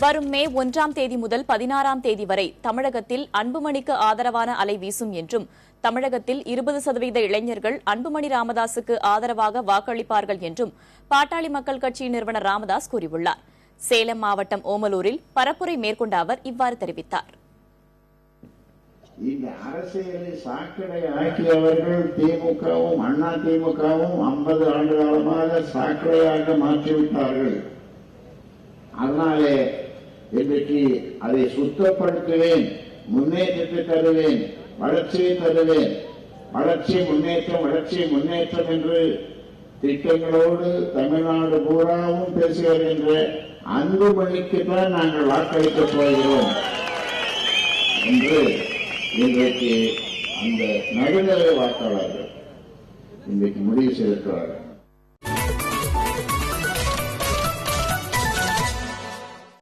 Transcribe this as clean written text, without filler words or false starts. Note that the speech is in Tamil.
வரும் மே 1ஆம் தேதி முதல் 16ஆம் தேதி வரை தமிழகத்தில் அன்புமணிக்கு ஆதரவான அலை வீசும் என்றும் தமிழகத்தில் 20% இளைஞர்கள் அன்புமணி ராமதாசுக்கு ஆதரவாக வாக்களிப்பார்கள் என்றும் பாட்டாளி மக்கள் கட்சி நிறுவனர் ராமதாஸ் கூறியுள்ளார். சேலம் மாவட்டம் ஓமலூரில் பரப்புரை மேற்கொண்ட அவர் இவ்வாறு தெரிவித்தார். இந்த அரசியலை சாக்கடை ஆக்கியவர்கள் திமுகவும் அண்ணா திமுகவும் 50 ஆண்டு காலமாக சாக்கடையாக மாற்றிவிட்டார்கள். அதனாலே இன்றைக்கு அதை சுத்தப்படுத்துவேன், முன்னேற்றத்தை தருவேன், வளர்ச்சியை தருவேன், வளர்ச்சி முன்னேற்றம் என்று திட்டங்களோடு தமிழ்நாடு பூராவும் பேசி வருகின்ற அன்புமணிக்கு தான் நாங்கள் வாக்களிக்கப் போகிறோம் என்று இன்றைக்கு அந்த நடுநிலை வாக்காளர்கள் இன்றைக்கு முடிவு செய்திருக்கிறார்கள்.